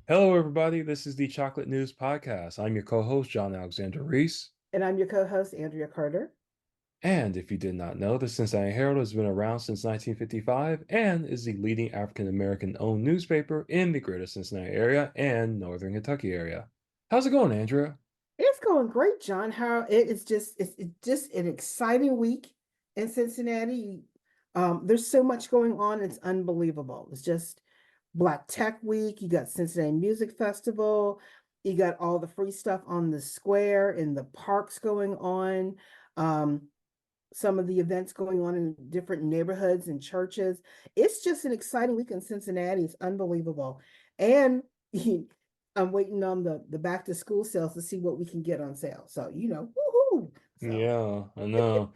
Hello, everybody. This is the Chocolate News Podcast. I'm your co-host, John Alexander Reese. And I'm your co-host, Andrea Carter. And if you did not know, the Cincinnati Herald has been around since 1955 and is the leading African American owned newspaper in the greater Cincinnati area and northern Kentucky area. How's it going, Andrea? It's going great, John. How it is just it's just an exciting week in Cincinnati. There's so much going on, it's unbelievable. It's just Black Tech Week, you got Cincinnati Music Festival, you got all the free stuff on the square in the parks going on. Um, some of the events going on in different neighborhoods and churches. It's just an exciting week in Cincinnati. It's unbelievable. And I'm waiting on the back to school sales to see what we can get on sale. So, woohoo. So, Yeah, I know.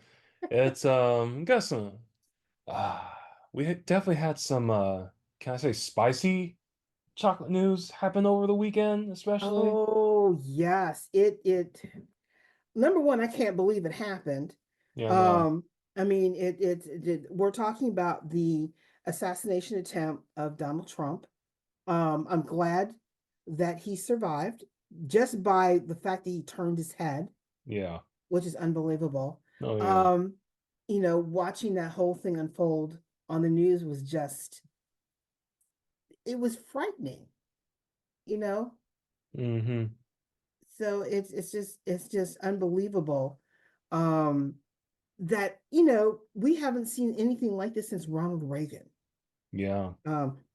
It's got some definitely had some can I say spicy chocolate news happen over the weekend, especially? oh yes, it number one, I can't believe it happened. Yeah, I know. Um, I mean, we're talking about the assassination attempt of Donald Trump. I'm glad that he survived just by the fact that he turned his head, Yeah. which is unbelievable. Oh yeah. Um, watching that whole thing unfold on the news was just, it was frightening, you know? Mm-hmm. So it's just unbelievable. Um, that, we haven't seen anything like this since Ronald Reagan. Yeah.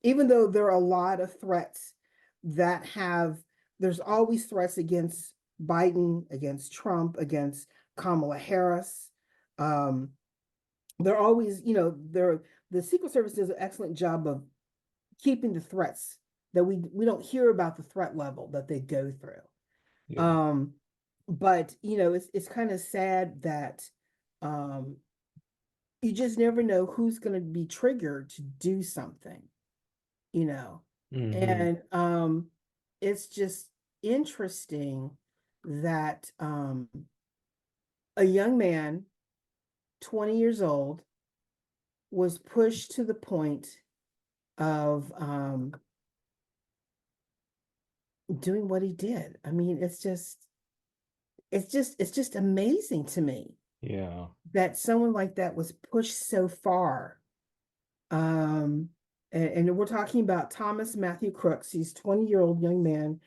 Even though there are a lot of threats that have, there's always threats against Biden, against Trump, against Kamala Harris. Um, they're always, the Secret Service does an excellent job of keeping the threats that we don't hear about the threat level that they go through. Yeah. Um, but it's kind of sad that um you just never know who's going to be triggered to do something, you know. Mm-hmm. And it's just interesting that a young man, 20 years old, was pushed to the point of doing what he did. I mean, it's just amazing to me Yeah. that someone like that was pushed so far. Um, and we're talking about Thomas Matthew Crooks. He's 20-year-old young man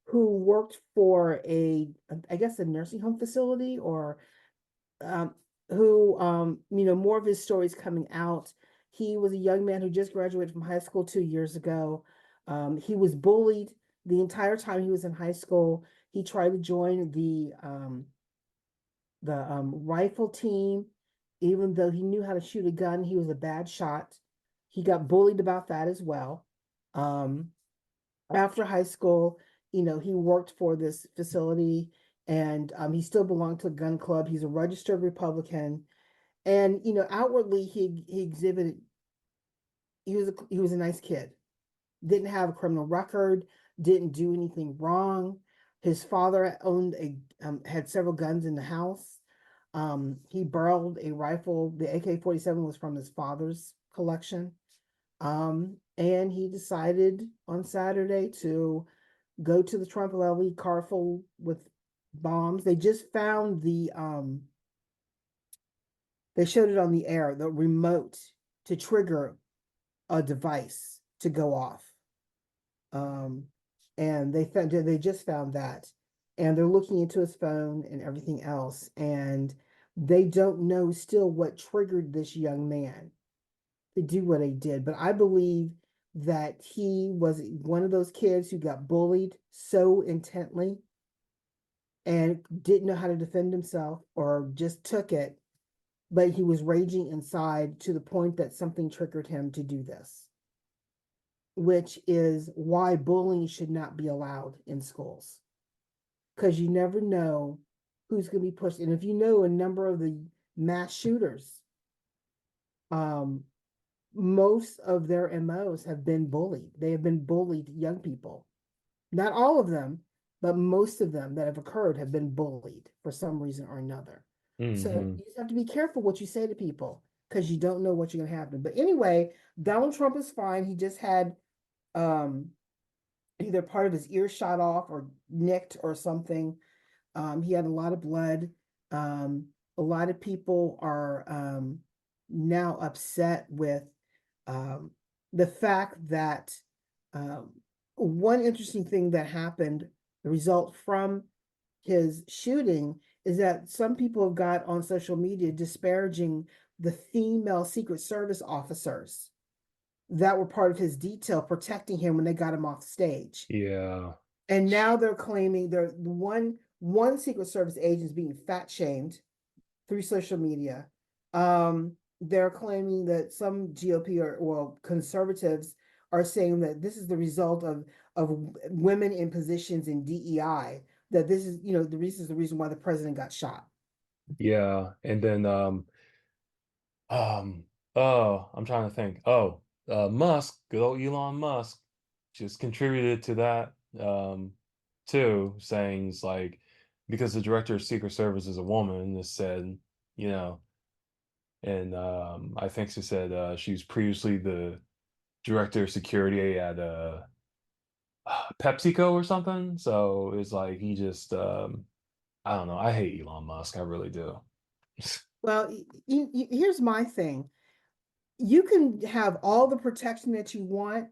who worked for I guess, a nursing home facility, or um, who, more of his stories coming out. He was a young man who just graduated from high school 2 years ago. He was bullied the entire time he was in high school. He tried to join the rifle team, even though he knew how to shoot a gun. He was a bad shot. He got bullied about that as well. Um, After high school, he worked for this facility, and he still belonged to a gun club. He's a registered Republican, and outwardly he exhibited, he was a nice kid. Didn't have a criminal record, didn't do anything wrong. His father had several guns in the house. He borrowed a rifle. The AK-47 was from his father's collection. And he decided on Saturday to go to the Trump rally, car full with bombs. They showed it on the air, the remote to trigger a device to go off. Um, and they just found that, and they're looking into his phone and everything else, and they don't know still what triggered this young man to do what he did. But I believe that he was one of those kids who got bullied so intently and didn't know how to defend himself, or just took it, but he was raging inside to the point that something triggered him to do this, which is why bullying should not be allowed in schools, because you never know who's going to be pushed. And if you know a number of the mass shooters, um, most of their MOs have been bullied. They have been bullied young people. Not all of them, but most of them that have occurred have been bullied for some reason or another. So Mm-hmm. you just have to be careful what you say to people, because you don't know what you're going to happen. But anyway, Donald Trump is fine. He just had um either part of his ear shot off or nicked or something. He had a lot of blood. A lot of people are now upset with um, the fact that um, one interesting thing that happened, the result from his shooting, is that some people have got on social media disparaging the female Secret Service officers that were part of his detail protecting him when they got him off stage. Yeah. And now they're claiming they're one Secret Service agent is being fat shamed through social media. They're claiming that some GOP or well conservatives are saying that this is the result of women in positions in DEI. That this is the reason why the president got shot. Yeah. And then um oh, I'm trying to think. Oh, Musk, good old Elon Musk, just contributed to that too, saying it's like because the director of Secret Service is a woman, it said, you know, and I think she said she was previously the director of security at PepsiCo or something. So it's like he just I don't know. I hate Elon Musk. I really do. Well, here's my thing. You can have all the protection that you want,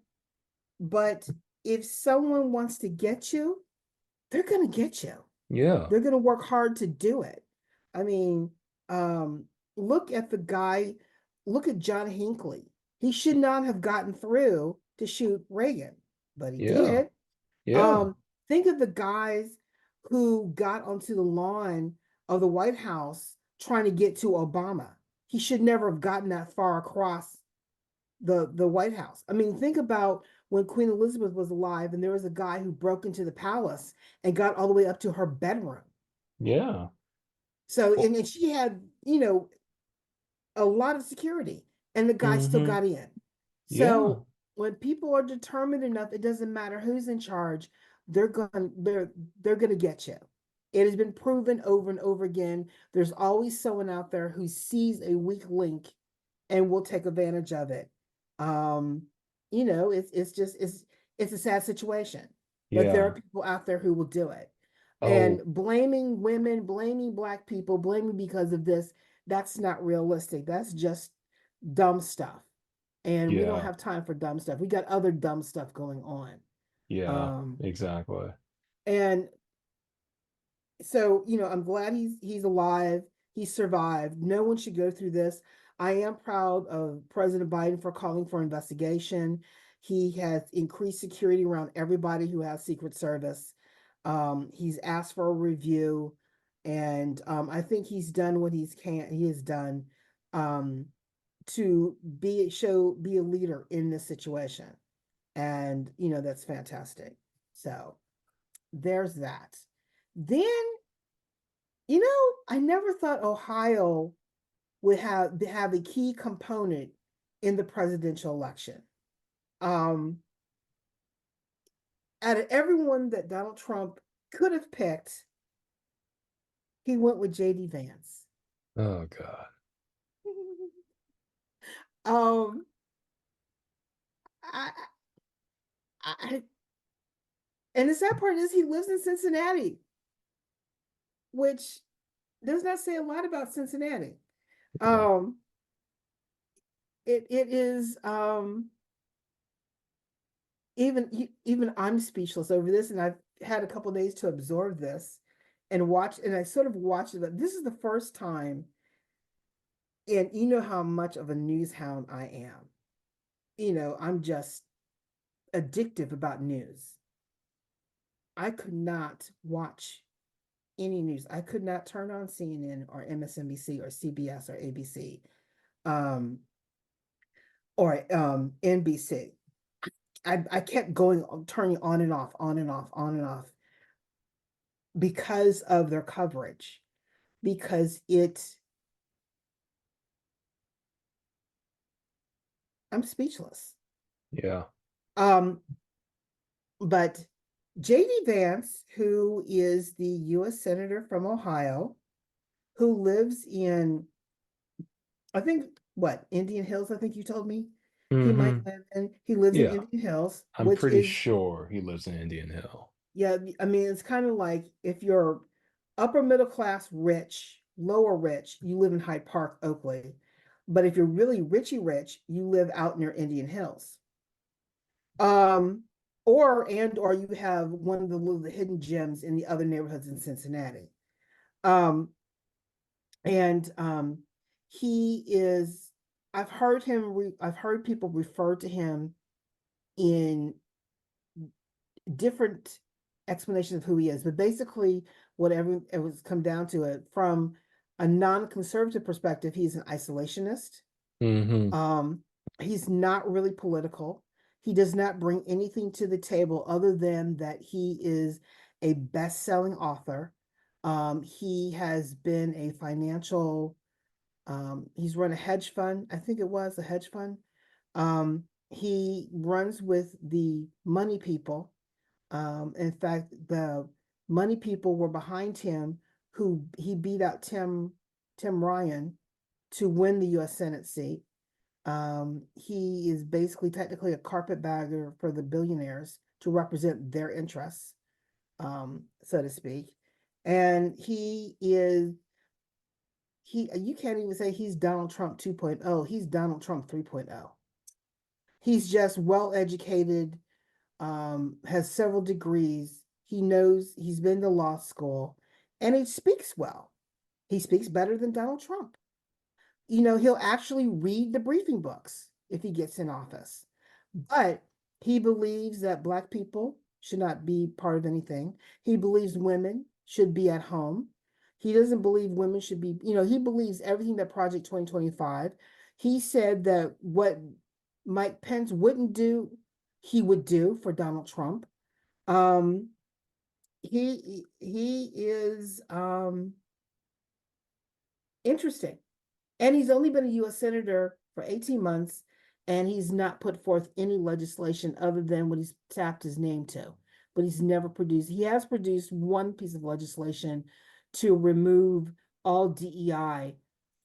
but if someone wants to get you, they're going to get you. Yeah. They're going to work hard to do it. I mean, um, look at the guy, look at John Hinckley. He should not have gotten through to shoot Reagan, but he Yeah. did. Yeah. Um, think of the guys who got onto the lawn of the White House trying to get to Obama. He should never have gotten that far across the White House. I mean, think about when Queen Elizabeth was alive and there was a guy who broke into the palace and got all the way up to her bedroom. Yeah. So, Well, and she had, a lot of security, and the guy still mm-hmm. got in. Yeah. So when people are determined enough, it doesn't matter who's in charge, they're going they're going to get you. It has been proven over and over again. There's always someone out there who sees a weak link and will take advantage of it. Um, it's just it's a sad situation, but there are Yeah. people out there who will do it. And Oh, blaming women, blaming black people, blaming because of this, that's not realistic. That's just dumb stuff. And we don't yeah. have time for dumb stuff. We got other dumb stuff going on. Yeah. Um, Exactly. and so I'm glad he's alive. He survived. No one should go through this. I am proud of President Biden for calling for investigation. He has increased security around everybody who has Secret Service. He's asked for a review, and I think he's done what he has done um, to be a leader in this situation, and that's fantastic. So there's that. Then I never thought Ohio would have a key component in the presidential election. Um, Out of everyone that Donald Trump could have picked, he went with JD Vance. Oh God. um, I, I, and the sad part is he lives in Cincinnati, which does not say a lot about Cincinnati. Yeah. Um, it is even I'm speechless over this, and I've had a couple days to absorb this and watch, and I sort of watched it. But this is the first time, and you know how much of a news hound I am. I'm just addictive about news. I could not watch any news. I could not turn on CNN or MSNBC or CBS or ABC or NBC. I kept turning on and off, on and off, on and off because of their coverage, because I'm speechless. Yeah. Um, but JD Vance, who is the US Senator from Ohio, who lives in, I think, what, Indian Hills, I think you told me. He might Hmm. he lives in Yeah, Indian Hills, I'm which pretty is, sure he lives in Indian Hill. yeah, I mean, it's kind of like if you're upper middle class rich, lower rich, you live in Hyde Park, Oakley. But if you're really richy rich, you live out near Indian Hills. Um, or you have one of the little the hidden gems in the other neighborhoods in Cincinnati. Um, and he is, I've heard people refer to him in different explanations of who he is, but basically, whatever it was come down to it, from a non-conservative perspective, he's an isolationist. Hmm. Um, he's not really political. He does not bring anything to the table other than that he is a best-selling author. He has been a financial, he's run a hedge fund, I think it was a hedge fund. He runs with the money people. In fact, the money people were behind him, who he beat out Tim Ryan to win the U.S. Senate seat. He is basically technically a carpetbagger for the billionaires to represent their interests, so to speak. And he you can't even say he's Donald Trump 2.0. He's Donald Trump 3.0. He's just well educated, has several degrees. He knows he's been to law school, and he speaks well. He speaks better than Donald Trump. He'll actually read the briefing books if he gets in office. But he believes that Black people should not be part of anything. He believes women should be at home. He doesn't believe women should be, he believes everything that Project 2025. He said that what Mike Pence wouldn't do, he would do for Donald Trump. Um, he is interesting. And he's only been a U.S. Senator for 18 months, and he's not put forth any legislation other than what he's tapped his name to. But he has produced one piece of legislation to remove all DEI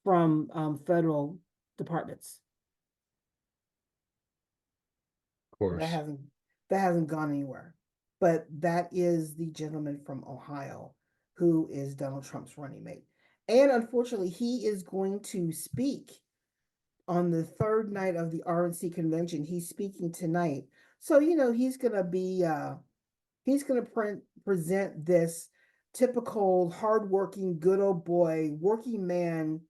from federal departments. Of That course. hasn't that hasn't gone anywhere. But that is the gentleman from Ohio who is Donald Trump's running mate. And unfortunately, he is going to speak on the third night of the RNC convention. He's speaking tonight. So, he's gonna present this typical hardworking, good old boy, working man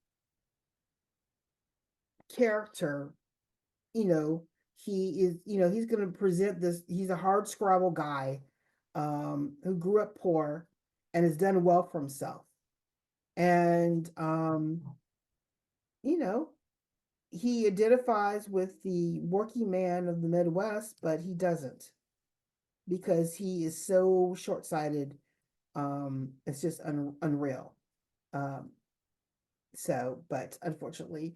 character. You know, he's gonna present this, he's a hard scrabble guy, who grew up poor and has done well for himself. And you know, he identifies with the working man of the Midwest, but he doesn't because he is so short sighted. It's just unreal. Um, but unfortunately,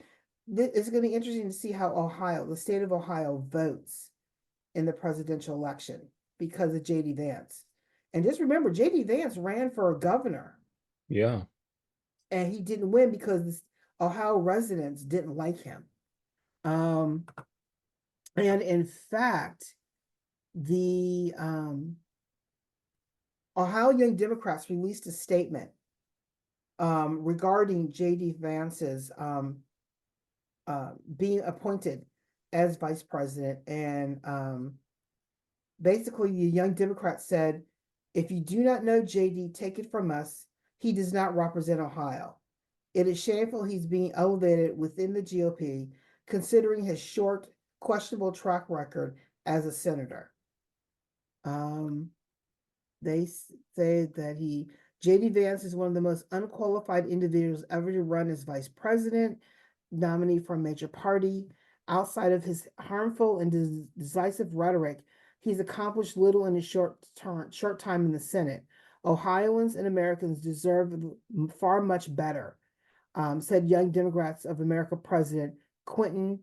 it's going to be interesting to see how the state of Ohio, votes in the presidential election because of JD Vance. And just remember, JD Vance ran for governor Yeah. and he didn't win because Ohio residents didn't like him. Um, and in fact, the Ohio Young Democrats released a statement regarding J.D. Vance's being appointed as vice president. And basically, the Young Democrats said, if you do not know J.D., take it from us. He does not represent Ohio. It is shameful he's being elevated within the GOP, considering his short, questionable track record as a senator. Um, They say that JD Vance is one of the most unqualified individuals ever to run as vice president, nominee for a major party. Outside of his harmful and decisive rhetoric, he's accomplished little in his short time in the Senate. Ohioans and Americans deserve far much better, said Young Democrats of America President Quentin.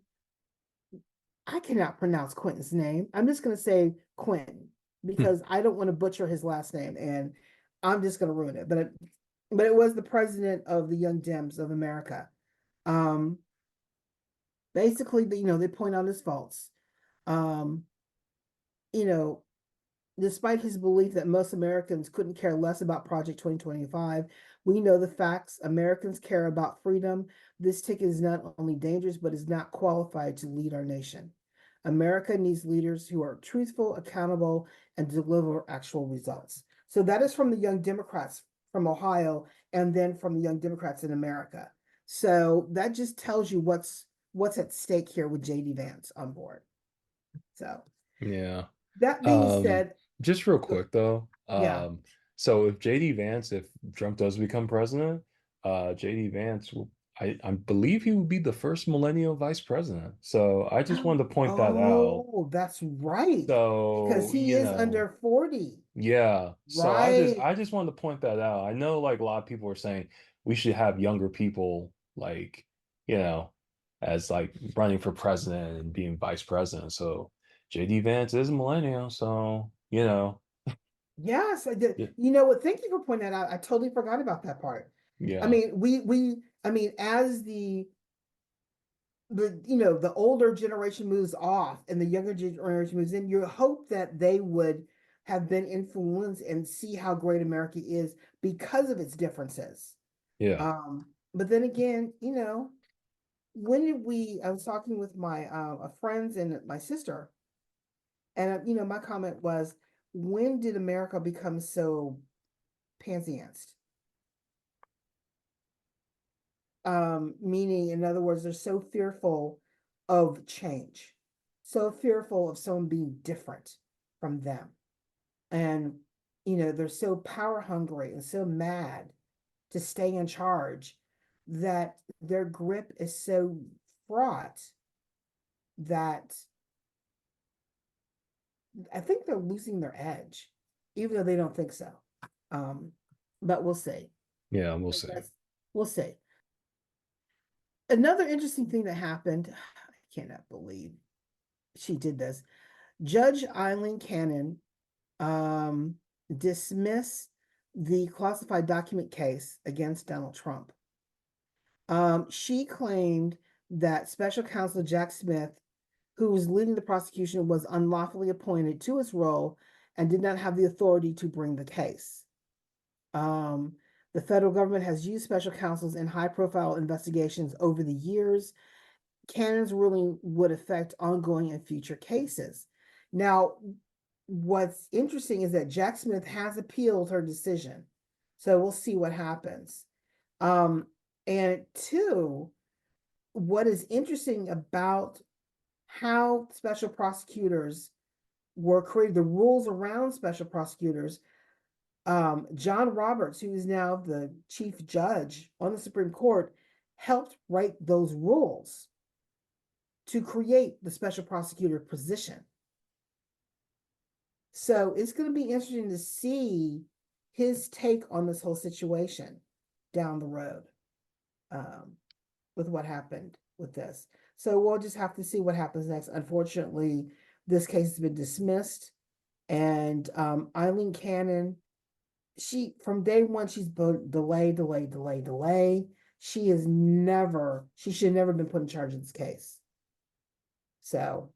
I cannot pronounce Quentin's name. I'm just going to say Quentin Hmm. because I don't want to butcher his last name, and I'm just going to ruin it. But it was the president of the Young Dems of America. Um, Basically, they point out his faults. Um, you know, Despite his belief that most Americans couldn't care less about Project 2025, we know the facts. Americans care about freedom. This ticket is not only dangerous, but is not qualified to lead our nation. America needs leaders who are truthful, accountable, and deliver actual results. So that is from the Young Democrats from Ohio, and then from the Young Democrats in America. So that just tells you what's at stake here with JD Vance on board. So Yeah. that being Um, said, just real quick though, yeah. so if JD Vance, if Trump does become president, JD Vance will, I believe he would be the first millennial vice president. So I just wanted to point that out. Oh, that's right. Because So, he is under 40. yeah. So Right. I just wanted to point that out. I know like a lot of people are saying we should have younger people like, you know, as like running for president and being vice president. So JD Vance is a millennial, so Yes, I did. yeah, You know what? Thank you for pointing that out. I totally forgot about that part. I yeah, mean, as the older generation moves off and the younger generation moves in, you hope that they would have been influenced and see how great America is because of its differences. yeah. But then again, when did I was talking with my friends and my sister, and my comment was, when did America become so pansiansed? Meaning, in other words, they're so fearful of change, so fearful of someone being different from them. And, they're so power hungry and so mad to stay in charge that their grip is so fraught that I think they're losing their edge, even though they don't think so. Um, but we'll see. Yeah, we'll see. We'll see. Another interesting thing that happened, I cannot believe she did this. Judge Eileen Cannon um, dismissed the classified document case against Donald Trump. She claimed that special counsel Jack Smith, who was leading the prosecution, was unlawfully appointed to his role and did not have the authority to bring the case. Um, the federal government has used special counsels in high profile investigations over the years. Cannon's ruling would affect ongoing and future cases. Now, what's interesting is that Jack Smith has appealed her decision. So we'll see what happens. Um, and two, what is interesting about how special prosecutors were created, the rules around special prosecutors, John Roberts, who is now the chief judge on the Supreme Court, helped write those rules to create the special prosecutor position. So it's going to be interesting to see his take on this whole situation down the road, with what happened with this. So we'll just have to see what happens next. Unfortunately, this case has been dismissed, and Eileen Cannon, she from day one, she's delay, delay, delay, delay. She should have never been put in charge of this case. So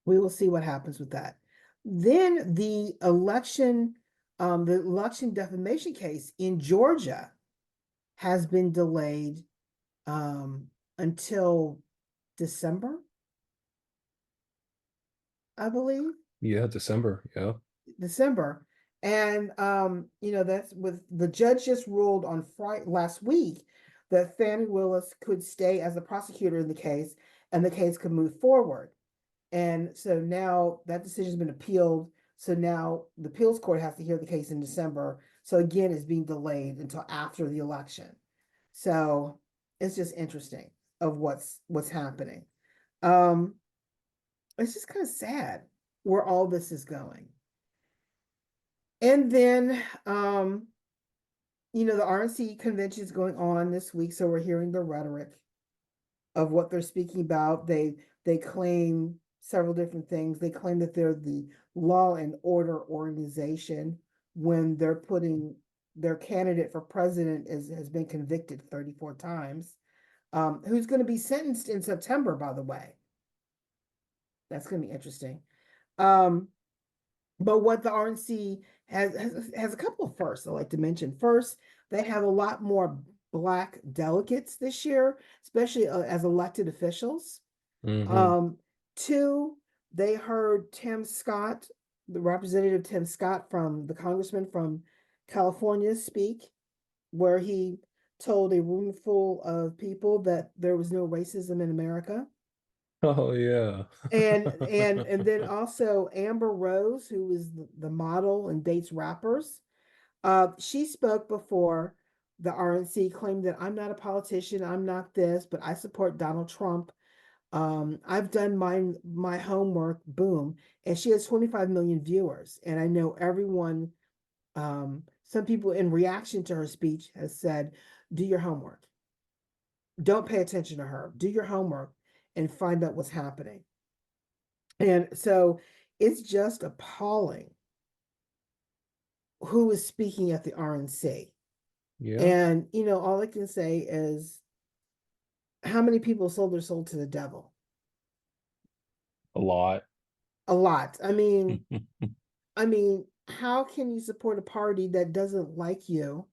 we will see what happens with that. Then the election defamation case in Georgia has been delayed until December, I believe. Yeah, December. Yeah. December. And that's with the judge just ruled on Friday last week that Fannie Willis could stay as a prosecutor in the case and the case could move forward. And so now that decision's been appealed. So now the appeals court has to hear the case in December. So again, it's being delayed until after the election. So it's just interesting of what's happening. Um, it's just kind of sad where all this is going. And then the RNC convention is going on this week, so we're hearing the rhetoric of what they're speaking about. They claim several different things. They claim that they're the law and order organization when they're putting their candidate for president has been convicted 34 times. who's going to be sentenced in September, by the way. That's going to be interesting. Um, but what the RNC has a couple of firsts I'd like to mention. First, they have a lot more Black delegates this year, especially as elected officials. Hmm. Um, Two, they heard Tim Scott, the representative Tim Scott from the congressman from California, speak, where he told a room full of people that there was no racism in America. Oh yeah. And then also Amber Rose, who is the model and dates rappers. She spoke before the RNC, claimed that I'm not a politician, I'm not this, but I support Donald Trump. I've done my homework, boom, and she has 25 million viewers. And I know everyone, some people in reaction to her speech has said, do your homework. Don't pay attention to her. Do your homework and find out what's happening. And so it's just appalling who is speaking at the RNC. Yeah, And, all I can say is how many people sold their soul to the devil? a lot. A lot. I mean, how can you support a party that doesn't like you?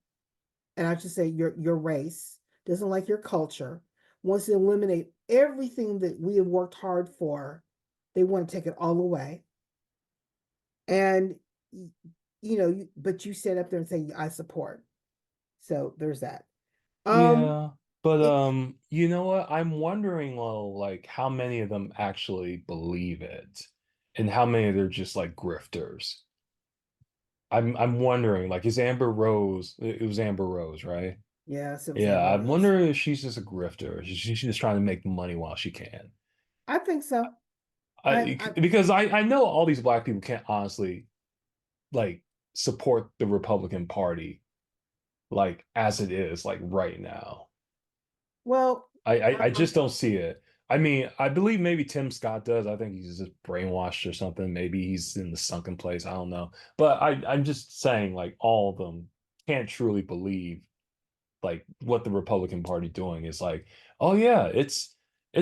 And I should say your race, doesn't like your culture, wants to eliminate everything that we have worked hard for. They want to take it all away. And but you stand up there and say, I support. So there's that. Um, Yeah, but it you know what? I'm wondering, well, like how many of them actually believe it, and how many they're just like grifters. I'm wondering, like, is Amber Rose? It was Amber Rose, right? Yes, it was Yeah, Amber I'm Rose. wondering if she's just a grifter. She's just trying to make money while she can. I think so. I Because I know all these black people can't honestly like support the Republican Party like as it is like right now. well, I um, just don't see it. I mean, I believe maybe Tim Scott does. I think he's just brainwashed or something. Maybe he's in the sunken place. I don't know. But I'm just saying, like, all of them can't truly believe like what the Republican Party doing is like, oh yeah, it's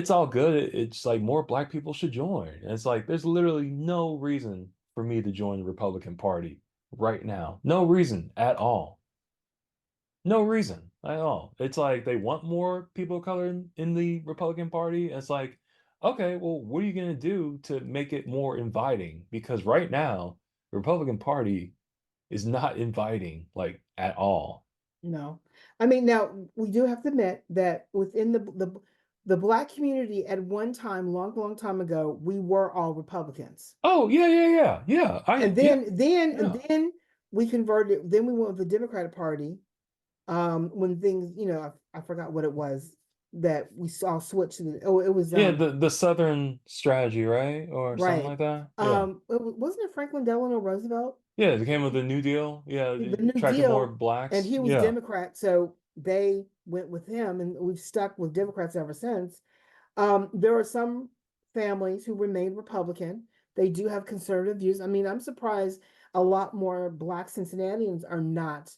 all good. It's like more black people should join. And it's like there's literally no reason for me to join the Republican Party right now. No reason at all. No reason at all. It's like they want more people of color in the Republican Party. It's like, okay, well, what are you going to do to make it more inviting? Because right now, the Republican Party is not inviting like at all. no. I mean, now we do have to admit that within the black community at one time, long, long time ago, we were all Republicans. Oh, yeah, yeah, yeah. Yeah. And Yeah. then Yeah. we converted, then we went with the Democratic Party. When things, I forgot what it was that we saw switch to it was Yeah, the Southern strategy, right? Or something right. like that. Yeah. Wasn't it Franklin Delano Roosevelt? Yeah, it came with the New Deal. Yeah, The New attracted more Deal, and blacks. he was Yeah. Democrat, so they went with him, and we've stuck with Democrats ever since. There are some families who remain Republican. They do have conservative views. I mean, I'm surprised a lot more Black Cincinnatians are not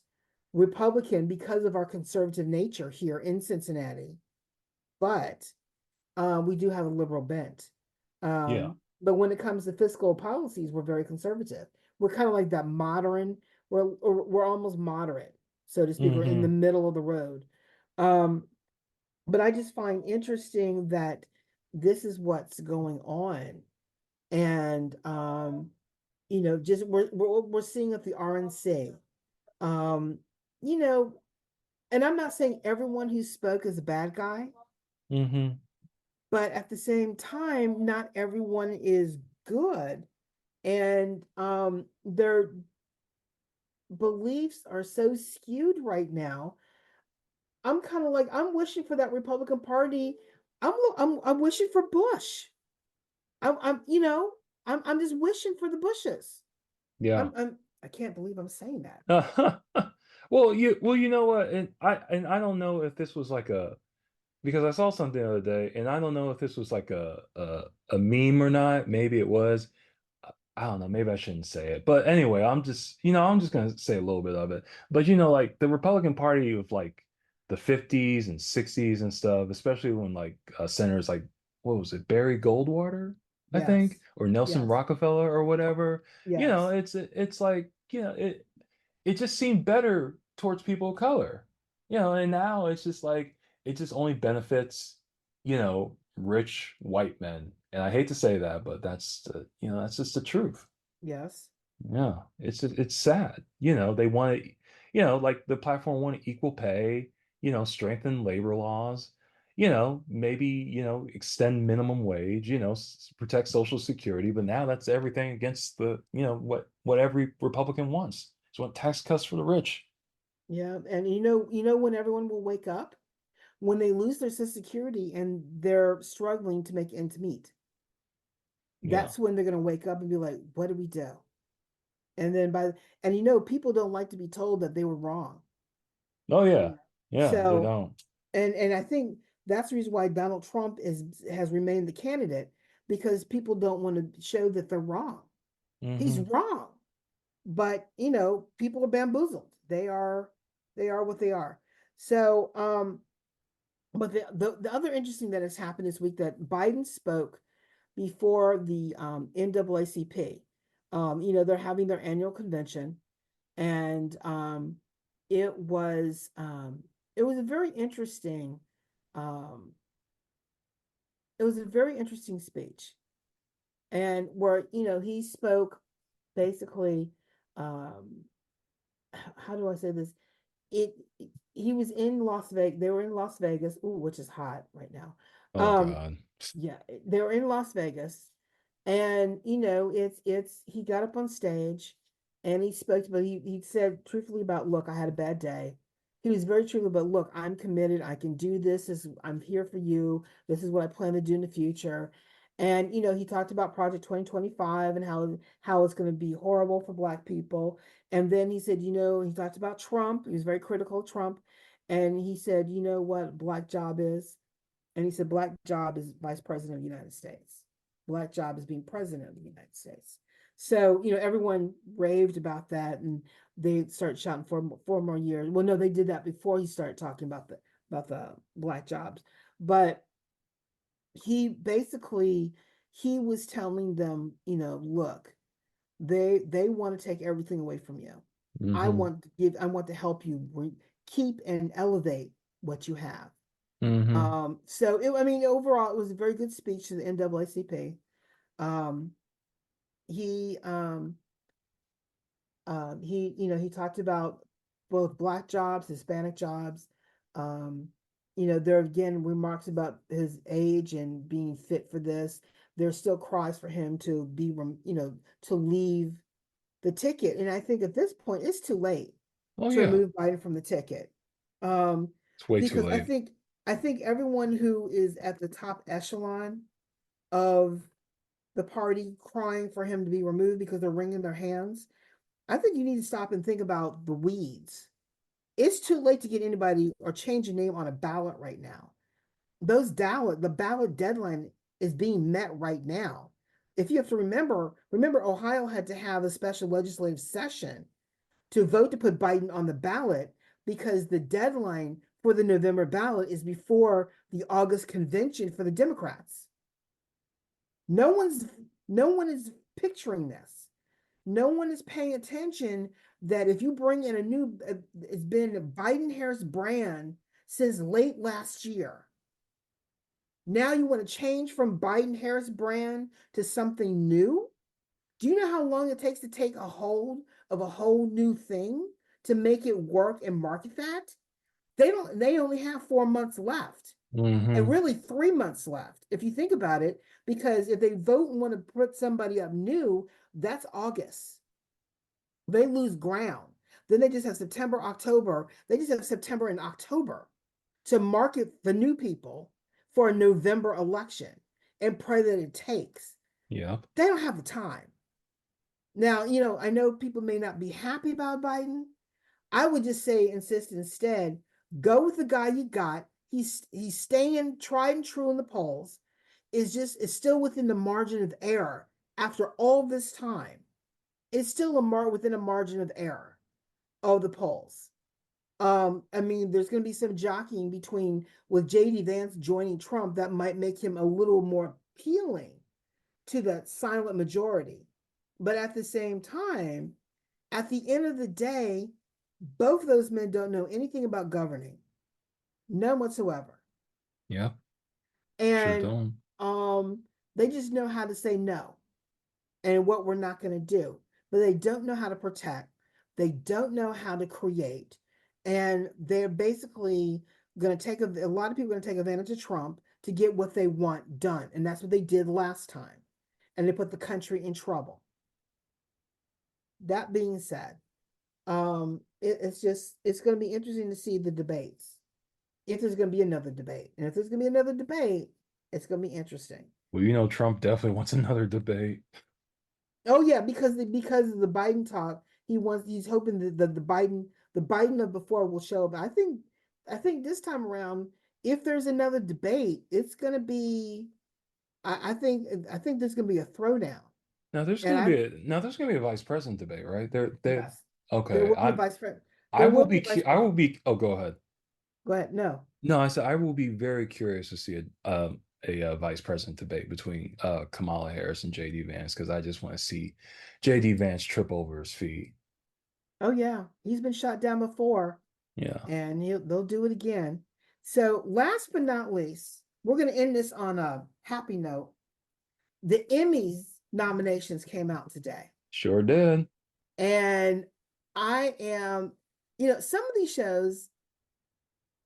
Republican because of our conservative nature here in Cincinnati. But we do have a liberal bent. Yeah. But when it comes to fiscal policies, we're very conservative. We're kind of like that modern, we're almost moderate, so to speak. We're in the Hmm. middle of the road. Um, but I just find interesting that this is what's going on. And just we're seeing at the RNC. Um, you know, and I'm not saying everyone who spoke is a bad guy, Hmm. but at the same time, not everyone is good. And their beliefs are so skewed right now. I'm kind of like I'm wishing for that Republican Party. I'm wishing for Bush. I'm I'm just wishing for the Bushes. Yeah. I can't believe I'm saying that. Well, you know what? And I don't know if this was like a because I saw something the other day, and I don't know if this was like a meme or not. Maybe it was. I don't know. Maybe I shouldn't say it. But anyway, I'm just gonna say a little bit of it. But like the Republican Party of like the 50s and 60s and stuff, especially when like senators like what was it, Barry Goldwater, I think, Yes. or Nelson Yes. Rockefeller or whatever. Yes. It's like, it just seemed better towards people of color. And now it's just like it just only benefits, rich white men. And I hate to say that, but that's just the truth. Yes. Yeah, it's sad. They want to, like the platform wanted equal pay, strengthen labor laws, maybe, extend minimum wage, protect Social Security, but now that's everything against the, what every Republican wants. Just want tax cuts for the rich. Yeah. And when everyone will wake up? When they lose their Social Security and they're struggling to make ends meet. Yeah. That's when they're gonna wake up and be like, what do we do? And then people don't like to be told that they were wrong. Oh You yeah. know? Yeah, they So don't. and I think that's the reason why Donald Trump has remained the candidate, because people don't want to show that they're wrong. He's Hmm. wrong. But people are bamboozled. They are what they are. So but the other interesting that has happened this week, that Biden spoke before the NAACP. They're having their annual convention, and it was um, it was a very interesting um, it was a very interesting speech, and where he spoke basically, um, how do I say this? it he was in Las Vegas. They were in Las Vegas, ooh, which is hot right now. Oh Um, God. yeah, they were in Las Vegas, and it's he got up on stage and he spoke, but he said truthfully about, look, I had a bad day. He was very truthful, but look, I'm committed. I can do this. I'm here for you. This is what I plan to do in the future. And he talked about Project 2025 and how it's going to be horrible for Black people. And then he said, he talked about Trump. He was very critical of Trump. And he said, you know what Black job is? And he said, Black job is Vice President of the United States. Black job is being President of the United States. So, everyone raved about that, and they started shouting for 4 more years. Well, no, they did that before he started talking about the Black jobs. But he was telling them, look, they want to take everything away from you. Hmm. I want to help you keep and elevate what you have. Hmm. I mean, overall, it was a very good speech to the NAACP. Um, he, he talked about both Black jobs, Hispanic jobs. Um, there are again remarks about his age and being fit for this. There's still cries for him to to leave the ticket. And I think at this point, it's too late Oh to yeah. remove Biden from the ticket. Um, It's way too because I late. think I think everyone who is at the top echelon of the party crying for him to be removed because they're wringing their hands. I think you need to stop and think about the weeds. It's too late to get anybody or change a name on a ballot right now. The ballot deadline is being met right now. If you have to remember Ohio had to have a special legislative session to vote to put Biden on the ballot, because the deadline for the November ballot is before the August convention for the Democrats. No one's no one is picturing this. No one is paying attention that if you bring in a new, it's been a Biden Harris brand since late last year. Now you want to change from Biden Harris brand to something new? Do you know how long it takes to take a hold of a whole new thing to make it work and market that? They only have 4 months left, and Hmm. really 3 months left if you think about it, because if they vote and want to put somebody up new, that's August. They lose ground. Then they just have September, October. They just have September and October to market the new people for a November election and pray that it takes. Yeah. They don't have the time. Now, I know people may not be happy about Biden. I would just say, insist instead, go with the guy you got. He's staying tried and true in the polls. Is still within the margin of error after all this time. It's still within a margin of error of the polls. I mean, there's going to be some jockeying between with JD Vance joining Trump that might make him a little more appealing to the silent majority. But at the same time, at the end of the day, both of those men don't know anything about governing, none whatsoever. Yeah, sure And don't. um, they just know how to say no and what we're not going to do, but they don't know how to protect. They don't know how to create. And they're basically going to take a lot of people are going to take advantage of Trump to get what they want done. And that's what they did last time. And they put the country in trouble. That being said, it's going to be interesting to see the debates. If there's going to be another debate, and if there's going to be another debate, it's going to be interesting. Well, you know, Trump definitely wants another debate. Oh yeah, because of the Biden talk, he's hoping that the Biden of before will show up. I think this time around, if there's another debate, it's going to be. I think there's going to be a throwdown, and There's gonna be a vice president debate, right? yes, there Okay. will be a vice president. I There will will be a be vice I will president. be oh go ahead. Go ahead. No. No, I said I will be very curious to see a vice president debate between Kamala Harris and JD Vance because I just want to see JD Vance trip over his feet. Oh yeah, he's been shot down before, Yeah, and they'll do it again. So last but not least, we're going to end this on a happy note. The Emmys nominations came out today. sure did. And I am, some of these shows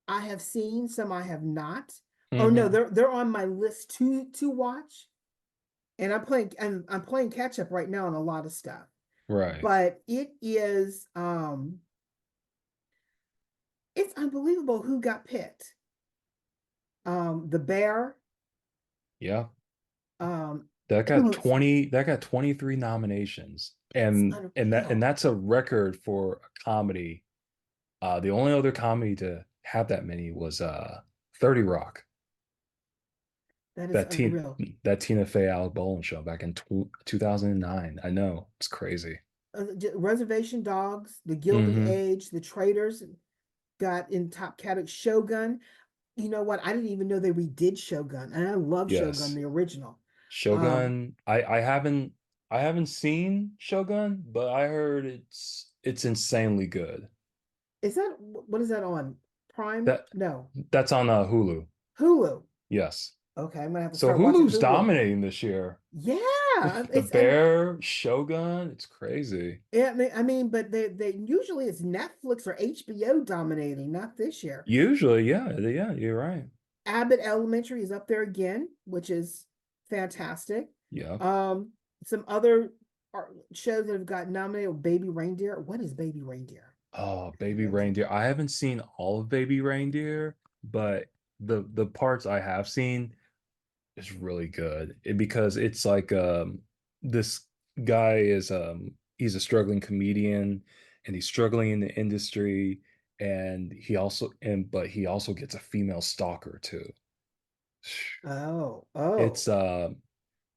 I have seen, some I have not. Oh no, Hmm. they're on my list to watch. And I'm playing catch up right now on a lot of stuff. Right. But it's unbelievable who got picked. The Bear, Yeah. um, That got 23 nominations. it's And unreal. that's a record for a comedy. The only other comedy to have that many was 30 Rock. That is That Tina unreal. that Tina Fey Alec Baldwin show back in 2009. I know. It's crazy. Reservation Dogs, The Gilded Hmm. Age, The Traitors got in top category. Shogun. You know what? I didn't even know they redid Shogun, and I love Shogun, Yes. the original. Um, Shogun. I haven't seen Shogun, but I heard it's insanely good. is that what is that on Prime? That No, that's on Hulu. Hulu. Yes. Okay, I'm gonna have to So start watching Hulu's Hulu. dominating this year. Yeah, The it's and Bear, Shogun, it's crazy. yeah, I mean, but they usually it's Netflix or HBO dominating, not this year. Usually, yeah, you're right. Abbott Elementary is up there again, which is fantastic. Yeah. Um, some other shows that have got nominated: Baby Reindeer. What is Baby Reindeer? Oh, Baby Baby Reindeer. Reindeer. I haven't seen all of Baby Reindeer, but the parts I have seen is really good. Because it's like this guy is he's a struggling comedian and he's struggling in the industry and he also gets a female stalker too. Oh, It's oh.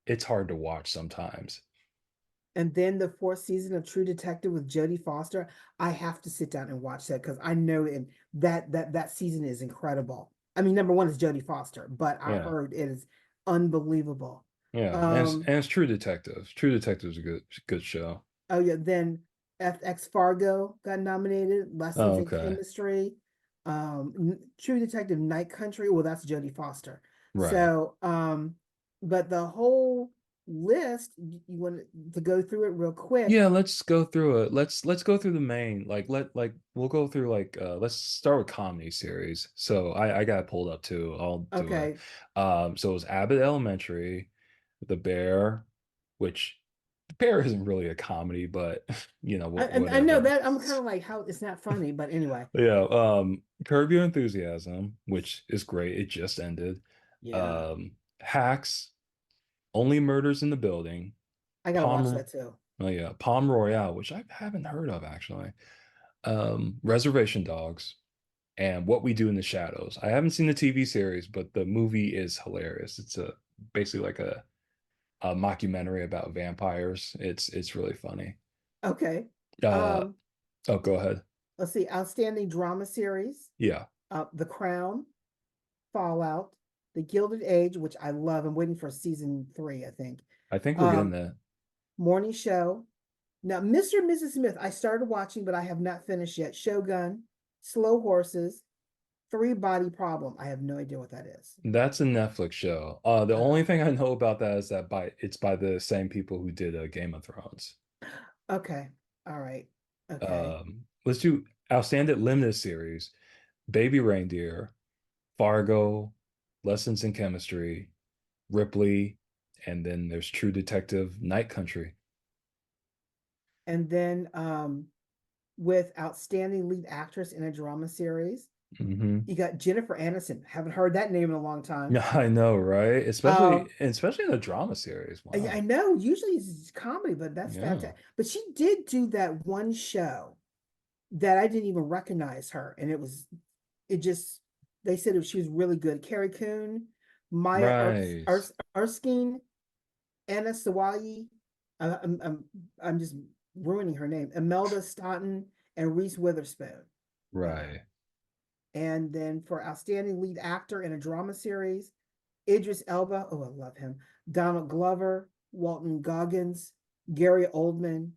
it's hard to watch sometimes. And then the fourth season of True Detective with Jodie Foster. I have to sit down and watch that because I know that season is incredible. I mean, number one is Jodie Foster, but I Yeah. heard it is unbelievable. Yeah. Um, And it's True Detective. True Detective is a good show. oh yeah, then FX Fargo got nominated, Oh, Lessons in okay. Chemistry, True Detective Night Country. Well, that's Jodie Foster. Right. So, but the whole list, you want to go through it real quick. Yeah, let's go through it. Let's go through the main we'll go through let's start with comedy series. So I got it pulled up too. I'll do it. Okay. So it was Abbott Elementary, The Bear, which The Bear isn't really a comedy, but you know, I know whatever. that I'm kind of like how it's not funny, but anyway. Yeah, Curb Your Enthusiasm, which is great. It just ended. Yeah. Hacks, Only Murders in the Building, I gotta watch Palm that too. Oh yeah, Palm Royale, which I haven't heard of actually. Reservation Dogs and What We Do in the Shadows. I haven't seen the TV series, but the movie is hilarious. It's a basically like a mockumentary about vampires. It's really funny. Okay. Uh Um, oh, go ahead. let's see, outstanding drama series, Yeah, The Crown, Fallout, The Gilded Age, which I love. I'm waiting for season 3, I think. I think we're getting Um, that. Morning Show. Now, Mr. and Mrs. Smith, I started watching, but I have not finished yet. Shogun, Slow Horses, Three Body Problem. I have no idea what that is. That's a Netflix show. The only Uh, thing I know about that is that it's by the same people who did Game of Thrones. okay. All right. Okay. Let's do Outstanding Limited Series, Baby Reindeer, Fargo, Lessons in Chemistry, Ripley, and then there's True Detective Night Country. And then with outstanding lead actress in a drama series, Hmm. you got Jennifer Aniston. Haven't heard that name in a long time. Yeah, I know, right? Um, Especially in a drama series. I Wow. know usually it's comedy, but that's Yeah. fantastic. But she did do that one show that I didn't even recognize her, and it just they said she was really good. Carrie Coon, Maya Right. Erskine, Anna Sawai. I- I'm I'm I'm just ruining her name. Imelda Staunton and Reese Witherspoon. Uh, Right. and then for outstanding lead actor in a drama series, Idris Elba. Oh, I love him. Donald Glover, Walton Goggins, Gary Oldman.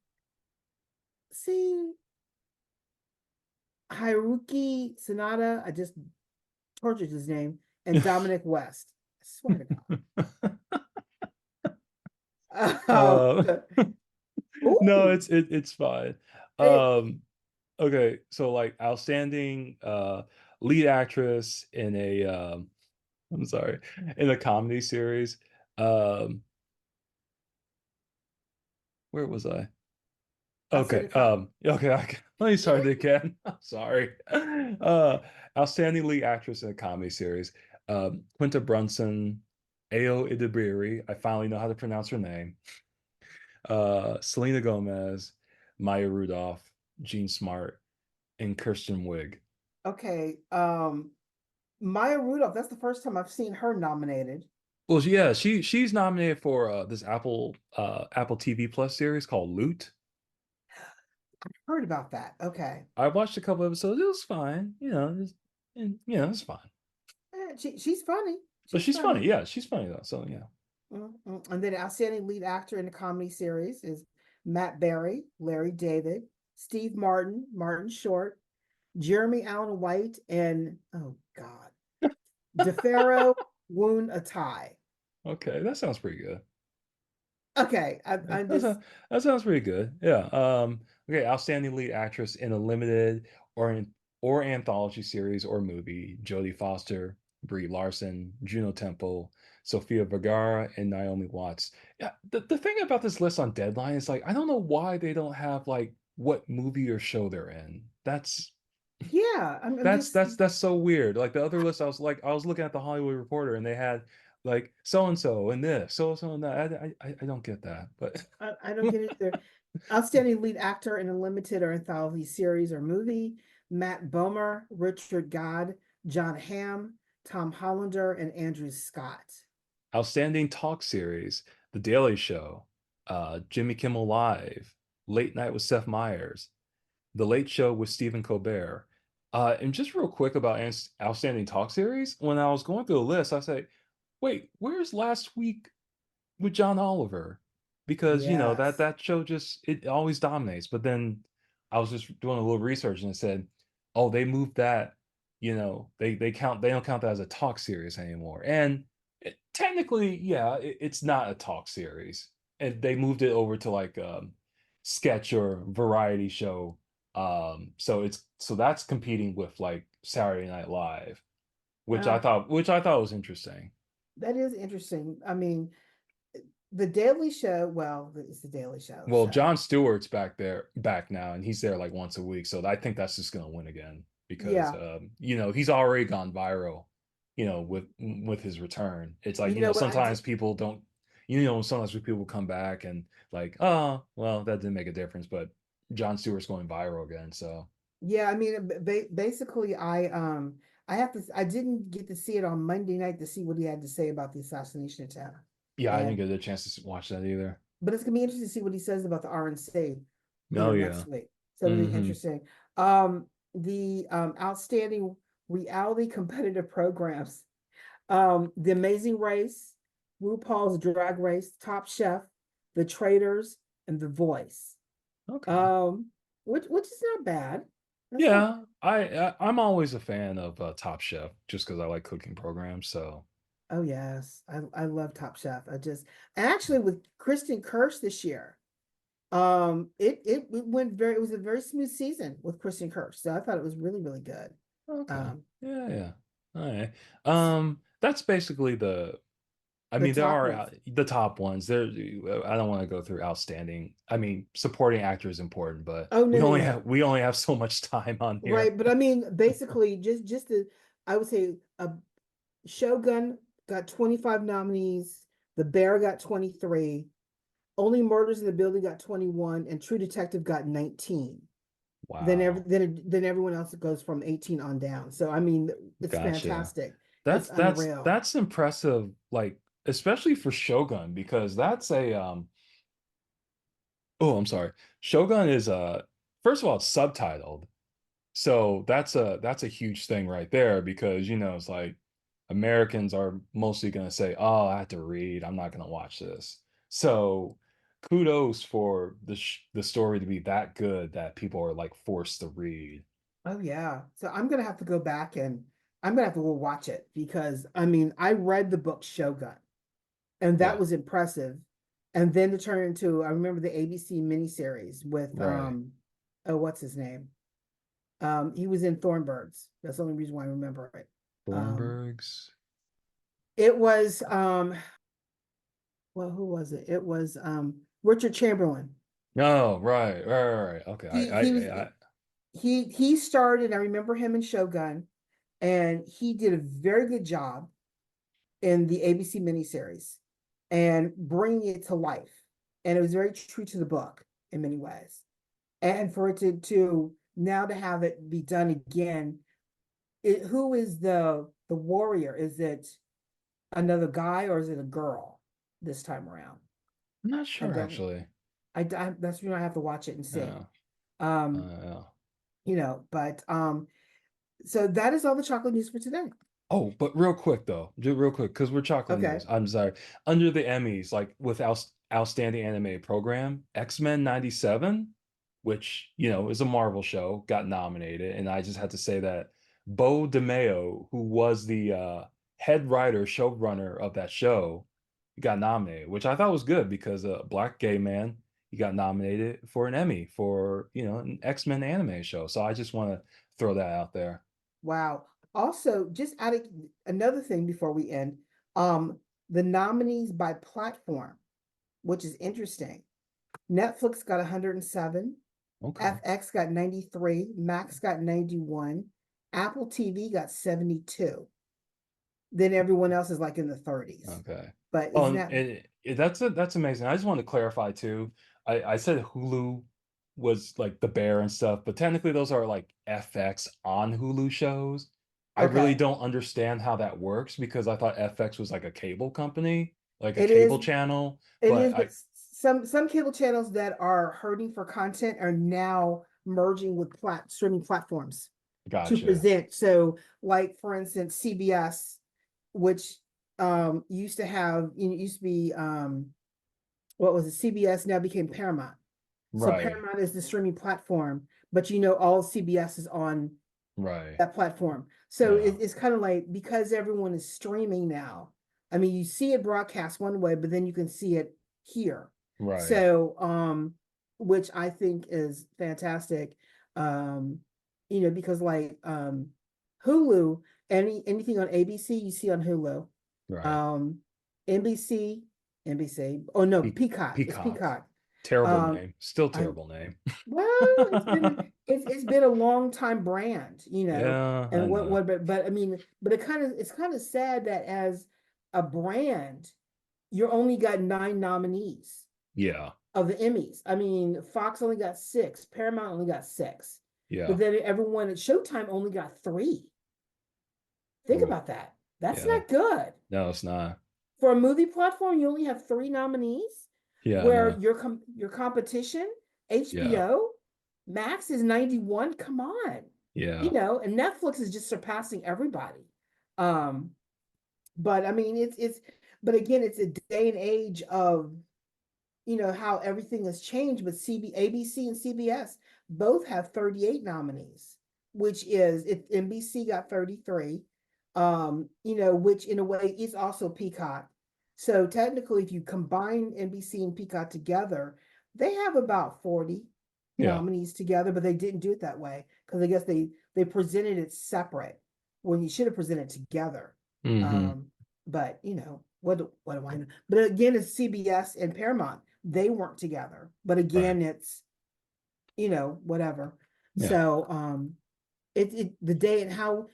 See, Haruki Sanada. I just tortured his name, and Dominic West. I swear to God. Uh, no, Ooh, it's fine. it, Um, okay, so like outstanding lead actress in a I'm sorry, in a comedy series. Um, where was I? I said Okay. it. Cop. Okay. Let me start it again. I'm sorry. Outstanding lead actress in a comedy series. Quinta Brunson, Ao Idibiri. I finally know how to pronounce her name. Selena Gomez, Maya Rudolph, Jean Smart, and Kirsten Wiig. Okay. Maya Rudolph. That's the first time I've seen her nominated. Well, yeah, she's nominated for this Apple TV Plus series called Loot. Heard about that. Okay. I watched a couple episodes. It was fine, it's fine. She's funny. But She's she's funny. funny. Yeah, she's funny though. So yeah. And then outstanding lead actor in a comedy series is Matt Berry, Larry David, Steve Martin, Martin Short, Jeremy Allen White, and oh God, DeFaro Woon Atai. Okay, that sounds pretty good. Okay, That, I'm that, just sounds, that sounds pretty good. Yeah. Okay, outstanding lead actress in a limited or anthology series or movie: Jodie Foster, Brie Larson, Juno Temple, Sofia Vergara, and Naomi Watts. Yeah, the thing about this list on Deadline is like I don't know why they don't have like what movie or show they're in. yeah, I'm just That's so weird. Like the other list, I was looking at the Hollywood Reporter, and they had like so and so and this, so and so and that. I don't get that, but I don't get it either. Outstanding lead actor in a limited or anthology series or movie: Matt Bomer, Richard God, John Hamm, Tom Hollander, and Andrew Scott. outstanding talk series: The Daily Show, Jimmy Kimmel Live, Late Night with Seth Meyers, The Late Show with Stephen Colbert. And just real quick about outstanding talk series, when I was going through the list, I say, wait, where's last week with John Oliver, because Yes. that show just it always dominates. But then I was just doing a little research and it said, oh, they moved that, they don't count that as a talk series anymore. And technically, yeah, it's not a talk series, and they moved it over to like sketch or variety show. So that's competing with like Saturday Night Live, Uh, which I thought was interesting. that is interesting. I mean, the Daily Show, well, it's the Daily Show, Well, so John Stewart's back now, and he's there like once a week. So I think that's just gonna win again because yeah. he's already gone viral, with his return. It's like, You know what I sometimes did? people don't, sometimes people come back and like, oh, well, that didn't make a difference, but John Stewart's going viral again. So Yeah, I mean, basically, I didn't get to see it on Monday night to see what he had to say about the assassination attempt, yeah, I didn't and get a chance to watch that either. but it's gonna be interesting to see what he says about the RNC, Oh next yeah. week. So it'll be Hmm. interesting. The outstanding reality competitive programs. The Amazing Race, RuPaul's Drag Race, Top Chef, The Traitors, and The Voice. Okay. Um, which is not bad. That's not. Yeah, I'm always a fan of Top Chef just because I like cooking programs. So Oh yes, I love Top Chef. Actually with Kristen Kirsch this year. It went very. It was a very smooth season with Kristen Kirsch, so I thought it was really really good. okay, Um, yeah, yeah, all right. That's basically the. I the mean, there top are ones. the top ones. There, I don't want to go through outstanding. I mean, supporting actor is important, but Oh we no no only no. have so much time on here. Right, but I mean basically just the I would say a Shogun got 25 nominees, The Bear got 23, Only Murders in the Building got 21, and True Detective got 19. Wow, Then everyone else goes from 18 on down. So I mean it's gotcha. fantastic. It's That's unreal. that's impressive. Like especially for Shogun because that's a Oh, I'm sorry. Shogun is first of all, it's subtitled. So that's a huge thing right there because it's like Americans are mostly gonna say, "Oh, I have to read. I'm not gonna watch this." So kudos for the story to be that good that people are like forced to read. Oh yeah. So I'm gonna have to go back and I'm gonna have to go watch it because I mean I read the book Shogun and that Yeah, was impressive. And then to turn into I remember the ABC miniseries with right. oh what's his name? He was in Thornbirds. That's the only reason why I remember it. Um Thornburgs. it was well who was it? It was Richard Chamberlain. Oh, right. Okay. He was he started, I remember him in Shogun, and he did a very good job in the ABC miniseries and bringing it to life. And it was very true to the book in many ways. And for it to now to have it be done again, who is the warrior? Is it another guy or is it a girl this time around? I'm not I sure don't. actually. I that's I have to watch it and see. Yeah. Um, Yeah. but so that is all the chocolate news for today. Oh, but real quick though, just real quick, because we're chocolate news. Okay. I'm sorry. Under the Emmys, like with outstanding anime program, X-Men 97, which is a Marvel show, got nominated, and I just had to say that Bo DeMeo, who was the head writer, showrunner of that show, got nominated, which I thought was good because a black gay man, he got nominated for an Emmy for an X-Men anime show. So I just want to throw that out there. Wow. Also, just adding another thing before we end, um, the nominees by platform, which is interesting. Netflix got 107, Okay. FX got 93, Max got 91, Apple TV got 72. Then everyone else is like in the 30s. Okay. But Oh, isn't and that that's amazing. I just want to clarify too. I said Hulu was like the bear and stuff, but technically those are like FX on Hulu shows. I really okay? don't understand how that works because I thought FX was like a cable company, like a It is, cable channel, it but is, but I some cable channels that are hurting for content are now merging with streaming platforms to gotcha. present. So, like for instance, CBS, which used to have, used to be what was it? CBS now became Paramount. So Right. Paramount is the streaming platform, but all CBS is on Right. that platform. So Yeah. it's kind of like because everyone is streaming now. I mean, you see it broadcast one way, but then you can see it here. Right. So, which I think is fantastic. Um, because like Hulu, anything on ABC, you see on Hulu. Right. Um, NBC, NBC. Oh no, Pe Peacock. It's Peacock. Peacock. Terrible Um, name. Still I terrible name. well, it's been a long time brand, Yeah, I and know. but I mean, but it's kind of sad that as a brand, you only got 9 nominees Yeah. of the Emmys. I mean, Fox only got 6, Paramount only got 6, but Yeah. then everyone at Showtime only got 3. Think Ooh, about that. That's yeah. not good. No, it's not. For a movie platform, you only have 3 nominees, Yeah, where no. your competition, Yeah. HBO, Max is 91. Come on. Yeah. And Netflix is just surpassing everybody. Um, but I mean, but again, it's a day and age of, how everything has changed. But ABC and CBS both have 38 nominees, which is if NBC got 33, which in a way is also Peacock. So technically, if you combine NBC and Peacock together, they have about 40 Yeah. nominees together, but they didn't do it that way because I guess they presented it separate when you should have presented together. Hmm. Um, but what do I know? But again, it's CBS and Paramount. They weren't together. But Right. again, it's whatever. Yeah. So the day and how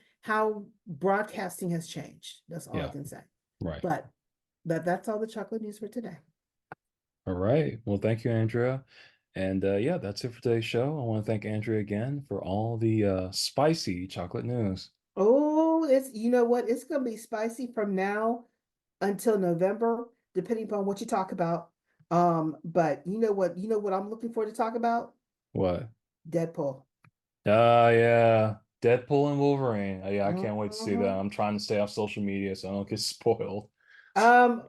broadcasting has changed. That's all I Yeah. can say. Right. But that's all the chocolate news for today. All right. Well, thank you, Andrea. And yeah, that's it for today's show. I want to thank Andrea again for all the spicy chocolate news. Oh, it's you know what? It's gonna be spicy from now until November, depending upon what you talk about. But you know what I'm looking forward to talk about? What? Deadpool. Yeah. Deadpool and Wolverine. Yeah, I can't wait to see that. Mhm. I'm trying to stay off social media so I don't get spoiled. I'm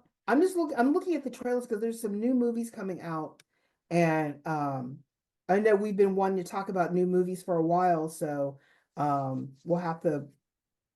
looking at the trailers because there's some new movies coming out, and I know we've been wanting to talk about new movies for a while, so we'll have to,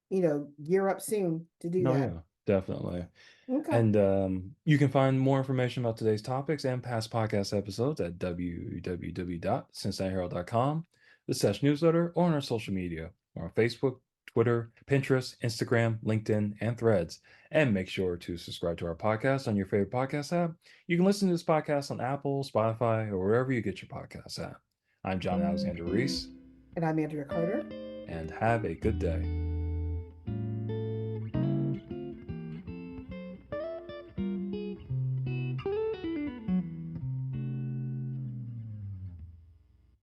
gear up soon to do No, that. yeah, definitely. Okay. And you can find more information about today's topics and past podcast episodes at www.cincinnatiherald.com, the Sesh newsletter, or on our social media. We're on Facebook, Twitter, Pinterest, Instagram, LinkedIn, and Threads. And make sure to subscribe to our podcast on your favorite podcast app. You can listen to this podcast on Apple, Spotify, or wherever you get your podcasts at. I'm John Alexander Reese, And I'm Andrea Carter. and have a good day.